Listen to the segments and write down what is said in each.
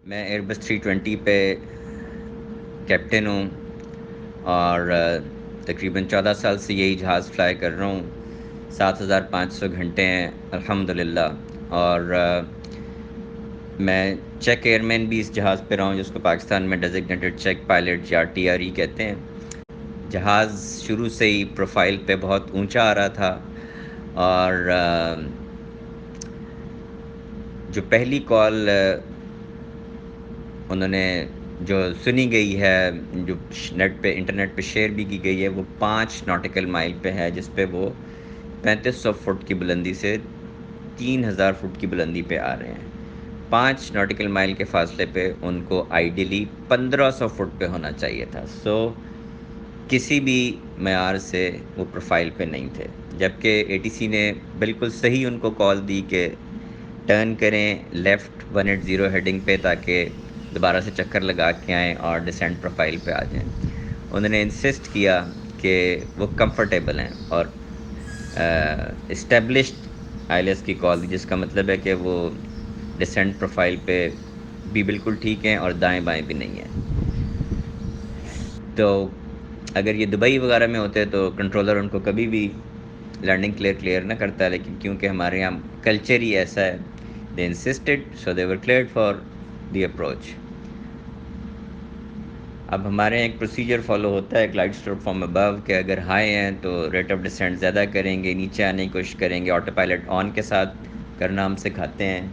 میں ایئر بس 320 پہ کیپٹن ہوں اور تقریباً 14 سال سے یہی جہاز فلائی کر رہا ہوں. 7500 گھنٹے ہیں الحمدللہ. اور میں چیک ایئر مین بھی اس جہاز پہ رہا ہوں، جس کو پاکستان میں ڈیزگنیٹڈ چیک پائلٹ یا TRE کہتے ہیں. جہاز شروع سے ہی پروفائل پہ بہت اونچا آ رہا تھا، اور جو پہلی کال انہوں نے جو سنی گئی ہے، جو نیٹ پہ انٹرنیٹ پہ شیئر بھی کی گئی ہے، وہ 5 ناٹیکل مائل پہ ہے، جس پہ وہ 3500 فٹ کی بلندی سے 3000 فٹ کی بلندی پہ آ رہے ہیں. 5 ناٹیکل مائل کے فاصلے پہ ان کو آئیڈیلی 1500 فٹ پہ ہونا چاہیے تھا. کسی بھی معیار سے وہ پروفائل پہ نہیں تھے، جبکہ ATC نے بالکل صحیح ان کو کال دی کہ ٹرن کریں لیفٹ 180 ہیڈنگ پہ، تاکہ دوبارہ سے چکر لگا کے آئیں اور ڈسینٹ پروفائل پہ آ جائیں. انہوں نے انسسٹ کیا کہ وہ کمفرٹیبل ہیں اور اسٹیبلشڈ ILS کی کال دی، جس کا مطلب ہے کہ وہ ڈسینٹ پروفائل پہ بھی بالکل ٹھیک ہیں اور دائیں بائیں بھی نہیں ہیں. تو اگر یہ دبئی وغیرہ میں ہوتے تو کنٹرولر ان کو کبھی بھی لینڈنگ کلیئر نہ کرتا، لیکن کیونکہ ہمارے یہاں کلچر ہی ایسا ہے، دے insisted so they were cleared for the approach. اب ہمارے یہاں ایک پروسیجر فالو ہوتا ہے، گلائڈ سلوپ فرام ابو، کہ اگر ہائی ہیں تو ریٹ آف ڈسینٹ زیادہ کریں گے، نیچے آنے کی کوشش کریں گے. آٹو پائلٹ آن کے ساتھ کرنا ہم سکھاتے ہیں،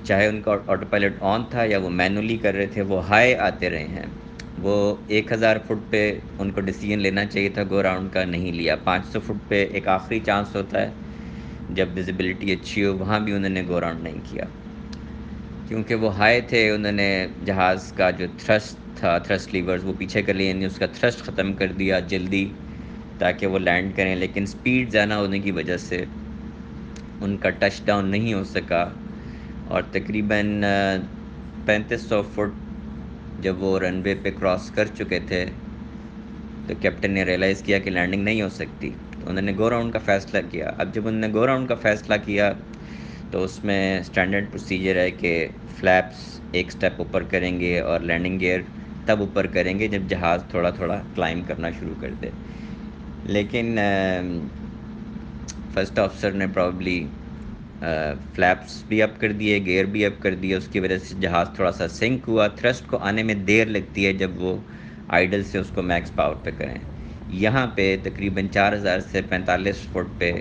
چاہے ان کا آٹو پائلٹ آن تھا یا وہ مینولی کر رہے تھے، وہ ہائی آتے رہے ہیں. وہ 1000 فٹ پہ ان کو ڈیسیجن لینا چاہیے تھا، گو راؤنڈ کا نہیں لیا. 500 فٹ پہ ایک آخری چانس ہوتا ہے جب ویزیبلٹی اچھی ہو، وہاں بھی انہوں نے گو راؤنڈ نہیں کیا، کیونکہ وہ ہائی تھے. انہوں نے جہاز کا جو تھرسٹ تھا، تھرسٹ لیورز وہ پیچھے کر لیے، یعنی اس کا تھرسٹ ختم کر دیا جلدی تاکہ وہ لینڈ کریں، لیکن سپیڈ زیادہ ہونے کی وجہ سے ان کا ٹچ ڈاؤن نہیں ہو سکا. اور تقریباً 3500 فٹ جب وہ رن وے پہ کراس کر چکے تھے تو کیپٹن نے ریئلائز کیا کہ لینڈنگ نہیں ہو سکتی. تو انہوں نے گو راؤنڈ کا فیصلہ کیا. اب جب انہوں نے گو راؤنڈ کا فیصلہ کیا تو اس میں اسٹینڈرڈ پروسیجر ہے کہ فلیپس ایک سٹیپ اوپر کریں گے اور لینڈنگ گیئر تب اوپر کریں گے جب جہاز تھوڑا تھوڑا کلائم کرنا شروع کر دے. لیکن فرسٹ آفیسر نے پرابلی فلیپس بھی اپ کر دیے، گیئر بھی اپ کر دیے، اس کی وجہ سے جہاز تھوڑا سا سنک ہوا. تھرسٹ کو آنے میں دیر لگتی ہے جب وہ آئیڈل سے اس کو میکس پاور پہ کریں. یہاں پہ تقریباً 4000 سے 45 فٹ پہ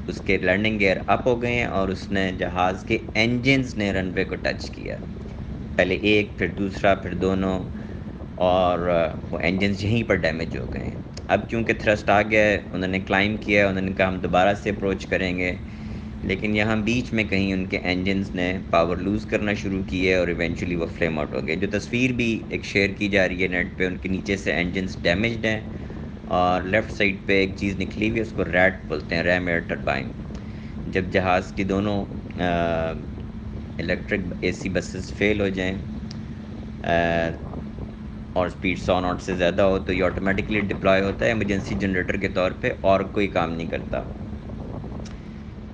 اس کے لینڈنگ گیئر اپ ہو گئے ہیں، اور اس نے جہاز کے انجنز نے رن وے کو ٹچ کیا، پہلے ایک، پھر دوسرا، پھر دونوں، اور وہ انجنز یہیں پر ڈیمیج ہو گئے ہیں. اب چونکہ تھرسٹ آ گیا ہے، انہوں نے کلائم کیا، انہوں نے کہا ہم دوبارہ سے اپروچ کریں گے، لیکن یہاں بیچ میں کہیں ان کے انجنز نے پاور لوز کرنا شروع کی ہے اور ایونچولی وہ فلیم آؤٹ ہو گئے. جو تصویر بھی ایک شیئر کی جا رہی ہے نیٹ پہ، ان کے نیچے سے انجنز ڈیمیجڈ ہیں، اور لیفٹ سائڈ پہ ایک چیز نکلی ہوئی ہے، اس کو ریٹ بولتے ہیں، ریم ایئر ٹربائن. جب جہاز کی دونوں الیکٹرک AC بسز فیل ہو جائیں اور سپیڈ 100 ناٹ سے زیادہ ہو تو یہ آٹومیٹکلی ڈپلوائے ہوتا ہے ایمرجنسی جنریٹر کے طور پہ، اور کوئی کام نہیں کرتا.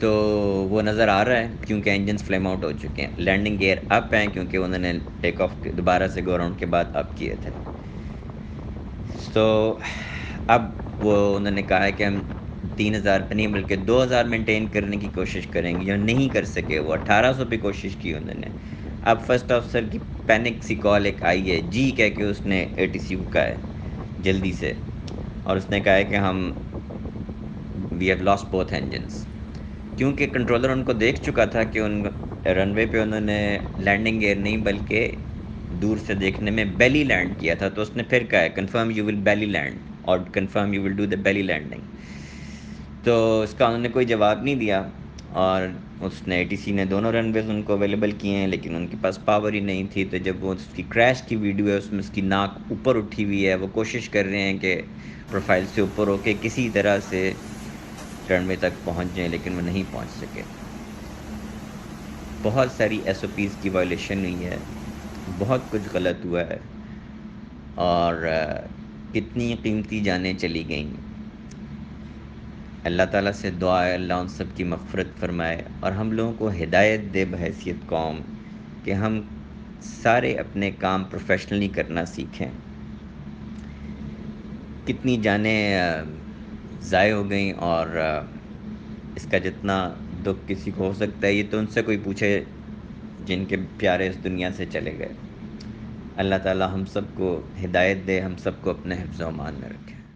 تو وہ نظر آ رہا ہے کیونکہ انجنز فلیم آؤٹ ہو چکے ہیں. لینڈنگ گیئر اپ ہیں کیونکہ انہوں نے ٹیک آف دوبارہ سے گو راؤنڈ کے بعد اپ کیے تھے. تو اب وہ انہوں نے کہا ہے کہ ہم 3000 پہ نہیں بلکہ 2000 مینٹین کرنے کی کوشش کریں گے، جو نہیں کر سکے. وہ 1800 پہ کوشش کی انہوں نے. اب فرسٹ آفیسر کی پینک سی کال ایک آئی ہے، جی کہہ کے اس نے ATC کو کہا ہے جلدی سے، اور اس نے کہا ہے کہ ہم we have lost both engines. کیونکہ کنٹرولر ان کو دیکھ چکا تھا کہ ان رن وے پہ انہوں نے لینڈنگ گیئر نہیں بلکہ دور سے دیکھنے میں بیلی لینڈ کیا تھا، تو اس نے پھر کہا ہے confirm you will belly land اور confirm you will do the belly landing. تو اس کا انہوں نے کوئی جواب نہیں دیا، اور اس نے ATC نے دونوں رن ویز ان کو اویلیبل کیے ہیں، لیکن ان کے پاس پاور ہی نہیں تھی. تو جب وہ اس کی کریش کی ویڈیو ہے، اس میں اس کی ناک اوپر اٹھی ہوئی ہے، وہ کوشش کر رہے ہیں کہ پروفائل سے اوپر ہو کے کسی طرح سے رن وے تک پہنچ جائیں، لیکن وہ نہیں پہنچ سکے. بہت ساری SOPs کی وائلیشن ہوئی ہے، بہت کچھ غلط ہوا ہے، اور کتنی قیمتی جانیں چلی گئیں. اللہ تعالیٰ سے دعا ہے اللہ ان سب کی مغفرت فرمائے اور ہم لوگوں کو ہدایت دے بحیثیت قوم کہ ہم سارے اپنے کام پروفیشنلی کرنا سیکھیں. کتنی جانیں ضائع ہو گئیں اور اس کا جتنا دکھ کسی کو ہو سکتا ہے یہ تو ان سے کوئی پوچھے جن کے پیارے اس دنیا سے چلے گئے. اللہ تعالیٰ ہم سب کو ہدایت دے، ہم سب کو اپنے حفظ و امان میں رکھے.